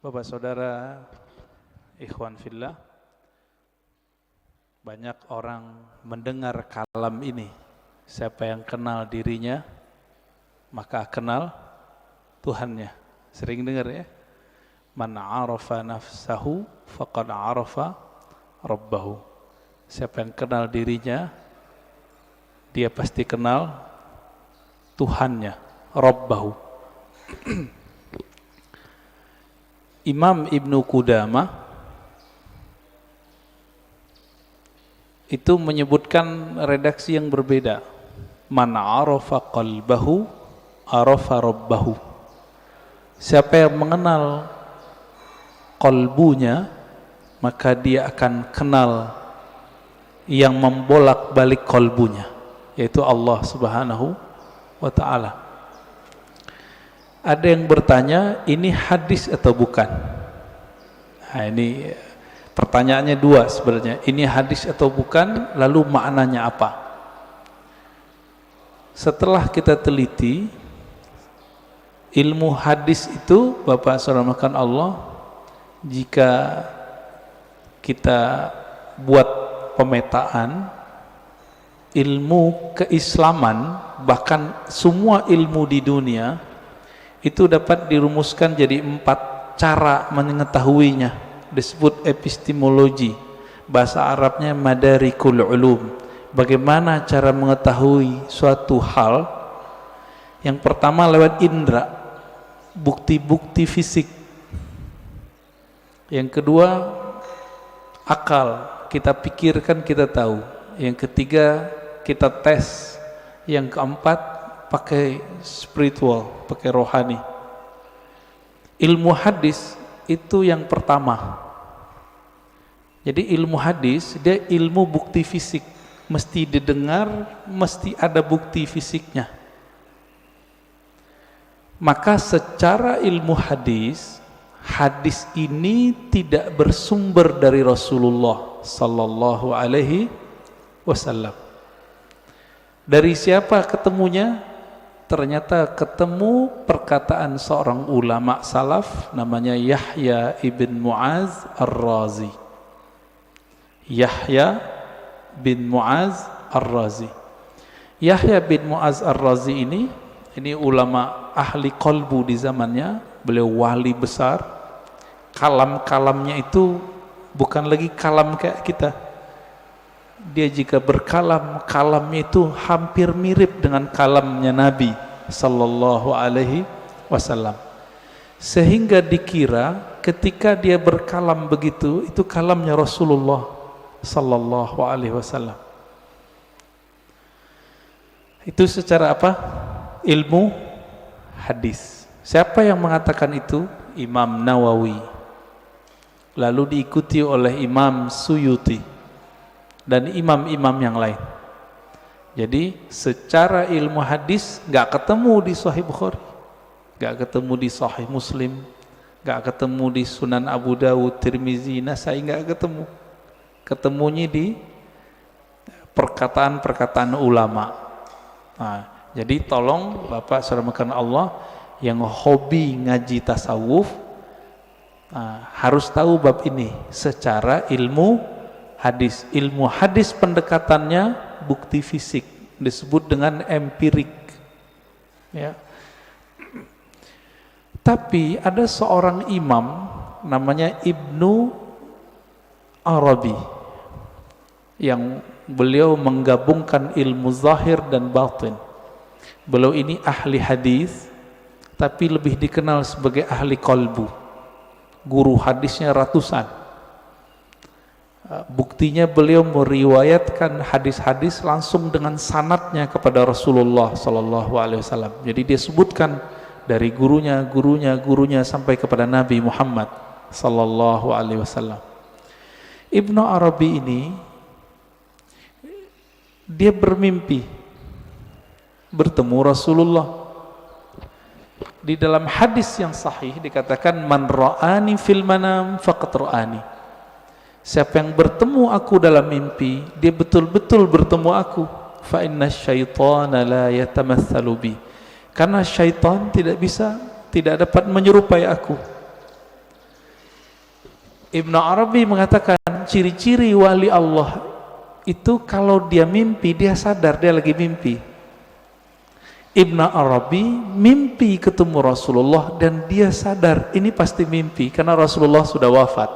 Bapak saudara, ikhwan fillah, banyak orang mendengar kalam ini. Siapa yang kenal dirinya, maka kenal Tuhannya. Sering dengar ya? Man arafa nafsahu faqad arafa rabbahu. Siapa yang kenal dirinya, dia pasti kenal Tuhannya, Rabbahu. Imam Ibnu Qudamah itu menyebutkan redaksi yang berbeda. Man arafa qalbahu arafa rabbahu. Siapa yang mengenal qalbunya, maka dia akan kenal yang membolak-balik qalbunya, yaitu Allah Subhanahu wa ta'ala. Ada yang bertanya, ini hadis atau bukan? Nah, ini pertanyaannya dua sebenarnya. Ini hadis atau bukan, lalu maknanya apa? Setelah kita teliti, ilmu hadis itu, Bapak saudara makan Allah, jika kita buat pemetaan ilmu keislaman, bahkan semua ilmu di dunia itu dapat dirumuskan jadi 4 cara mengetahuinya, disebut epistemologi, bahasa Arabnya madarikul ulum. Bagaimana cara mengetahui suatu hal? Yang pertama lewat indera, bukti-bukti fisik. Yang kedua akal, kita pikirkan kita tahu. Yang ketiga kita tes. Yang keempat pakai spiritual, pakai rohani. Ilmu hadis itu yang pertama. Jadi ilmu hadis dia ilmu bukti fisik, mesti didengar, mesti ada bukti fisiknya. Maka secara ilmu hadis, hadis ini tidak bersumber dari Rasulullah sallallahu alaihi wasallam. Dari siapa ketemunya? Ternyata ketemu perkataan seorang ulama salaf namanya Yahya ibn Mu'az ar-Razi. Yahya bin Mu'az ar-Razi. Yahya bin Mu'az ar-Razi ini ulama ahli qalbu di zamannya. Beliau wali besar. Kalam-kalamnya itu bukan lagi kalam kayak kita. Dia jika berkalam, kalamnya itu hampir mirip dengan kalamnya Nabi sallallahu alaihi wasallam, sehingga dikira ketika dia berkalam begitu, itu kalamnya Rasulullah sallallahu alaihi wasallam. Itu secara apa? Ilmu hadis. Siapa yang mengatakan itu? Imam Nawawi, lalu diikuti oleh Imam Suyuti dan imam-imam yang lain. Jadi secara ilmu hadis nggak ketemu di Sahih Bukhari, nggak ketemu di Sahih Muslim, nggak ketemu di Sunan Abu Dawud, Tirmizi, Nasai, nggak ketemu. Ketemunya di perkataan-perkataan ulama. Nah, jadi tolong Bapak saudara makan Allah yang hobi ngaji tasawuf, harus tahu bab ini secara ilmu hadis. Ilmu hadis pendekatannya bukti fisik, disebut dengan empirik ya. Tapi ada seorang imam namanya Ibnu Arabi yang beliau menggabungkan ilmu zahir dan batin. Beliau ini ahli hadis, tapi lebih dikenal sebagai ahli qalbu. Guru hadisnya ratusan. Buktinya beliau meriwayatkan hadis-hadis langsung dengan sanadnya kepada Rasulullah sallallahu alaihi wasallam. Jadi dia sebutkan dari gurunya sampai kepada Nabi Muhammad sallallahu alaihi wasallam. Ibnu Arabi ini dia bermimpi bertemu Rasulullah. Di dalam hadis yang sahih dikatakan man ra'ani fil manam faqad ra'ani. Siapa yang bertemu aku dalam mimpi, dia betul-betul bertemu aku. Fa inna syaitana la yatamatsalu bi. Karena syaitan tidak dapat menyerupai aku. Ibnu Arabi mengatakan ciri-ciri wali Allah itu kalau dia mimpi dia sadar dia lagi mimpi. Ibnu Arabi mimpi ketemu Rasulullah dan dia sadar ini pasti mimpi karena Rasulullah sudah wafat.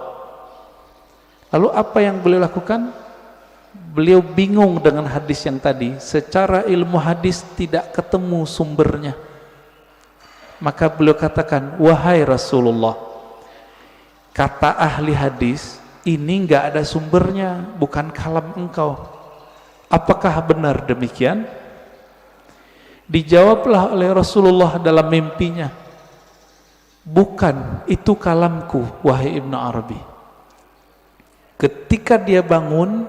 Lalu apa yang beliau lakukan? Beliau bingung dengan hadis yang tadi, secara ilmu hadis tidak ketemu sumbernya. Maka beliau katakan, wahai Rasulullah, kata ahli hadis ini enggak ada sumbernya, bukan kalam engkau. Apakah benar demikian? Dijawablah oleh Rasulullah dalam mimpinya, bukan, itu kalamku wahai Ibnu Arabi. Ketika dia bangun,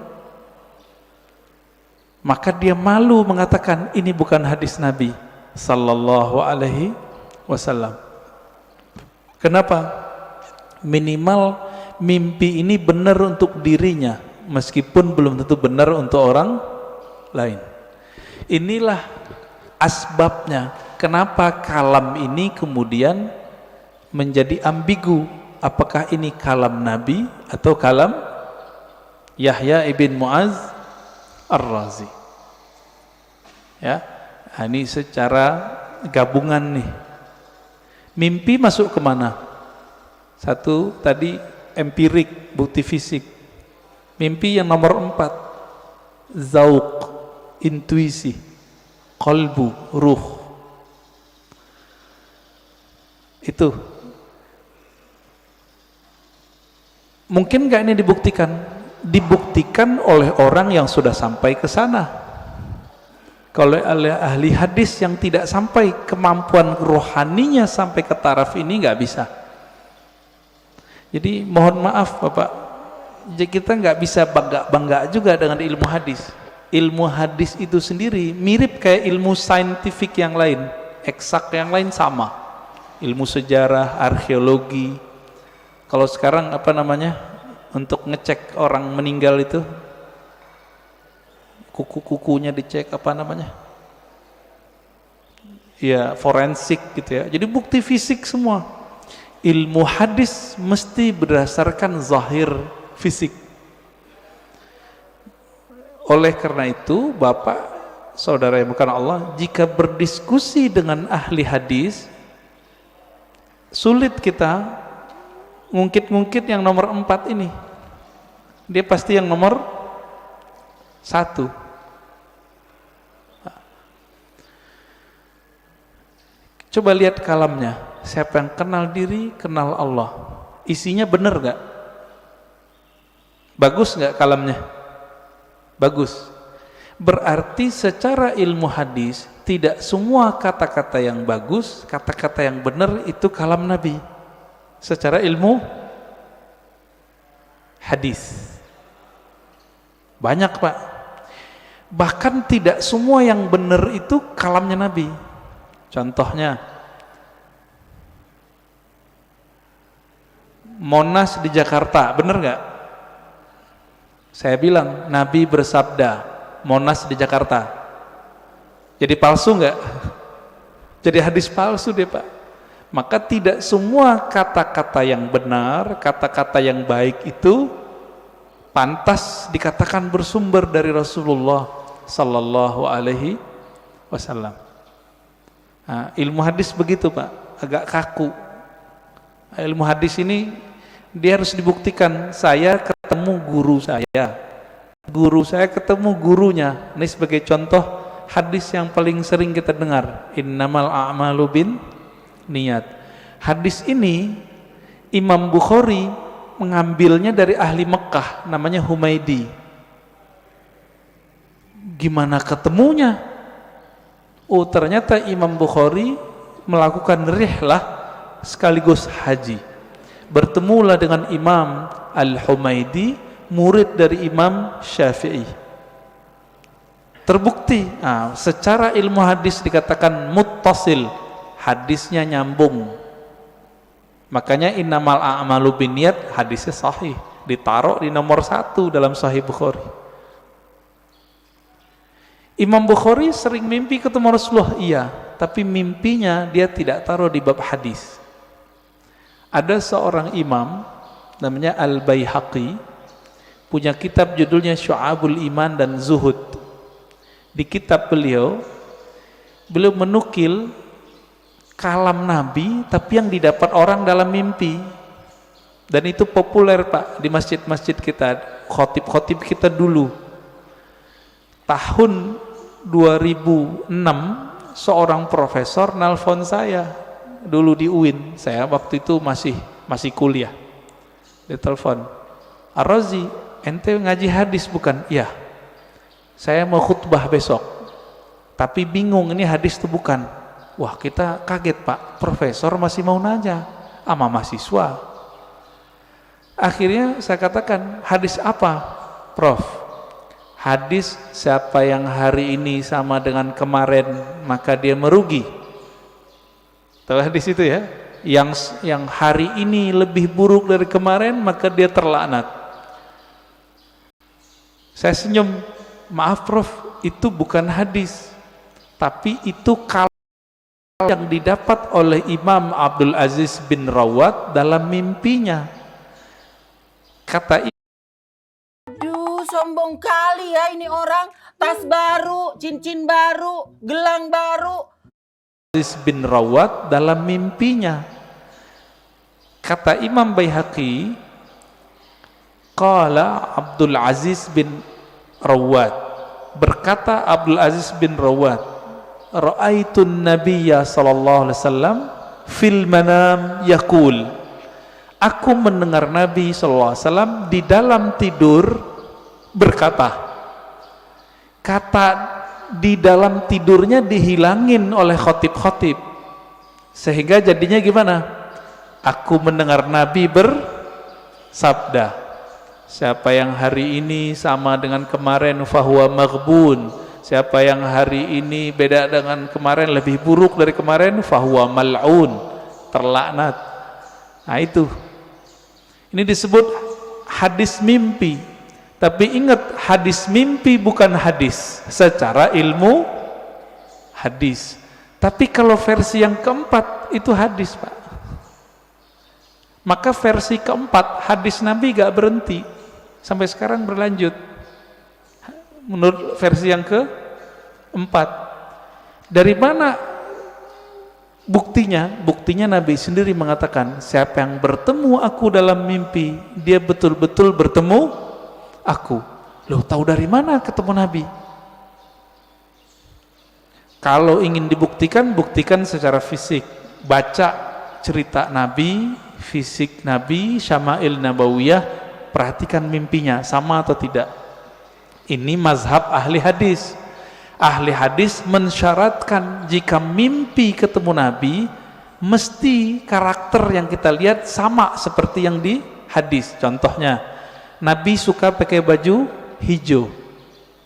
maka dia malu mengatakan ini bukan hadis Nabi sallallahu alaihi wasallam. Kenapa? Minimal mimpi ini benar untuk dirinya, meskipun belum tentu benar untuk orang lain. Inilah asbabnya kenapa kalam ini kemudian menjadi ambigu. Apakah ini kalam Nabi atau kalam Yahya ibn Muaz Ar-Razi? Ya, ini secara gabungan nih. Mimpi masuk kemana? Satu tadi empirik, bukti fisik. Mimpi yang nomor 4, zauq, intuisi, qalbu, ruh. Itu mungkin nggak ini dibuktikan? Dibuktikan oleh orang yang sudah sampai ke sana. Kalau oleh ahli hadis yang tidak sampai, kemampuan rohaninya sampai ke taraf ini nggak bisa. Jadi mohon maaf Bapak, jadi kita nggak bisa bangga juga dengan ilmu hadis. Ilmu hadis itu sendiri mirip kayak ilmu saintifik yang lain, eksak yang lain sama. Ilmu sejarah, arkeologi. Kalau sekarang apa namanya? Untuk ngecek orang meninggal itu, kuku-kukunya dicek, apa namanya? Ya, forensik gitu ya. Jadi bukti fisik semua. Ilmu hadis mesti berdasarkan zahir fisik. Oleh karena itu, Bapak, saudara yang bukan Allah, jika berdiskusi dengan ahli hadis, sulit kita ngungkit-ngungkit yang nomor 4 ini. Dia pasti yang nomor 1. Coba lihat kalamnya. Siapa yang kenal diri, kenal Allah. Isinya benar gak? Bagus gak kalamnya? Bagus. Berarti secara ilmu hadis, tidak semua kata-kata yang bagus, kata-kata yang benar itu kalam Nabi. Secara ilmu hadis banyak Pak. Bahkan tidak semua yang benar itu kalamnya Nabi. Contohnya Monas di Jakarta, benar nggak? Saya bilang Nabi bersabda Monas di Jakarta. Jadi palsu nggak? Jadi hadis palsu deh Pak. Maka tidak semua kata-kata yang benar, kata-kata yang baik itu pantas dikatakan bersumber dari Rasulullah sallallahu alaihi wasallam. Nah, ilmu hadis begitu Pak, agak kaku. Ilmu hadis ini dia harus dibuktikan. Saya ketemu guru saya ketemu gurunya. Ini sebagai contoh hadis yang paling sering kita dengar, innamal a'malu bin niat. Hadis ini Imam Bukhari mengambilnya dari ahli Mekah, namanya Humaidi. Gimana ketemunya? Oh, ternyata Imam Bukhari melakukan rihlah sekaligus haji. Bertemulah dengan Imam Al-Humaidi, murid dari Imam Syafi'i. Terbukti, secara ilmu hadis dikatakan muttasil, hadisnya nyambung. Makanya innamal a'malu binniyat hadisnya sahih, ditaruh di nomor 1 dalam Sahih Bukhari. Imam Bukhari sering mimpi ketemu Rasulullah, iya, tapi mimpinya dia tidak taruh di bab hadis. Ada seorang imam namanya Al-Baihaqi, punya kitab judulnya Syu'abul Iman dan Zuhud. Di kitab beliau menukil kalam Nabi tapi yang didapat orang dalam mimpi. Dan itu populer Pak di masjid-masjid kita, khotib-khotib kita dulu. Tahun 2006 seorang profesor nelpon saya dulu di UIN. Saya waktu itu masih kuliah. Dia telepon, "Ar-Razi, ente ngaji hadis bukan?" "Iya. Saya mau khutbah besok. Tapi bingung ini hadis itu bukan." Wah, kita kaget Pak, profesor masih mau nanya sama mahasiswa. Akhirnya saya katakan, "Hadis apa, Prof?" "Hadis siapa yang hari ini sama dengan kemarin maka dia merugi." Tahu hadis itu ya? Yang hari ini lebih buruk dari kemarin maka dia terlaknat. Saya senyum, "Maaf Prof, itu bukan hadis, tapi itu kalam yang didapat oleh Imam Abdul Aziz bin Rawat dalam mimpinya." Kata, "Aduh, sombong kali ya ini orang, tas baru, cincin baru, gelang baru." Aziz bin Rawat dalam mimpinya. Kata Imam Baihaqi, qala Abdul Aziz bin Rawat, berkata Abdul Aziz bin Rawat, "Ra'aitun Nabiyya sallallahu alaihi wasallam fil manam yaqul." Aku mendengar Nabi sallallahu alaihi wasallam di dalam tidur berkata. Kata di dalam tidurnya dihilangin oleh khotib-khotib. Sehingga jadinya gimana? Aku mendengar Nabi bersabda, "Siapa yang hari ini sama dengan kemarin fahuwa maghbun. Siapa yang hari ini beda dengan kemarin, lebih buruk dari kemarin, fahuwa mal'un, terlaknat." Nah itu. Ini disebut hadis mimpi. Tapi ingat, hadis mimpi bukan hadis secara ilmu hadis. Tapi kalau versi yang keempat itu hadis Pak. Maka versi keempat hadis Nabi gak berhenti sampai sekarang berlanjut. Menurut versi yang keempat, dari mana buktinya? Buktinya Nabi sendiri mengatakan, siapa yang bertemu aku dalam mimpi, dia betul-betul bertemu aku. Loh, tahu dari mana ketemu Nabi? Kalau ingin dibuktikan, buktikan secara fisik. Baca cerita Nabi, fisik Nabi, Syama'il Nabawiyah, perhatikan mimpinya, sama atau tidak. Ini mazhab ahli hadis. Ahli hadis mensyaratkan jika mimpi ketemu Nabi, mesti karakter yang kita lihat sama seperti yang di hadis. Contohnya, Nabi suka pakai baju hijau,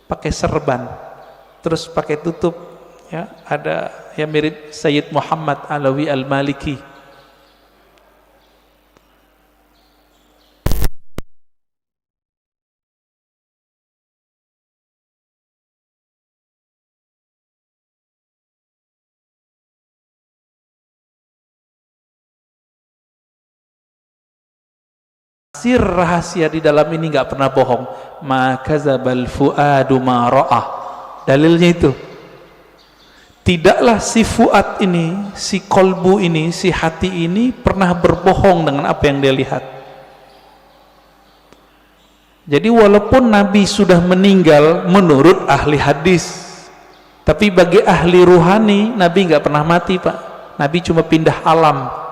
pakai serban, terus pakai tutup, ya, ada yang mirip Sayyid Muhammad Alawi Al-Maliki. Sir rahasia di dalam ini nggak pernah bohong. Ma kadzabal fuadu ma ra'ah. Dalilnya itu. Tidaklah si fuad ini, si kolbu ini, si hati ini pernah berbohong dengan apa yang dia lihat. Jadi walaupun Nabi sudah meninggal menurut ahli hadis, tapi bagi ahli ruhani Nabi nggak pernah mati Pak. Nabi cuma pindah alam.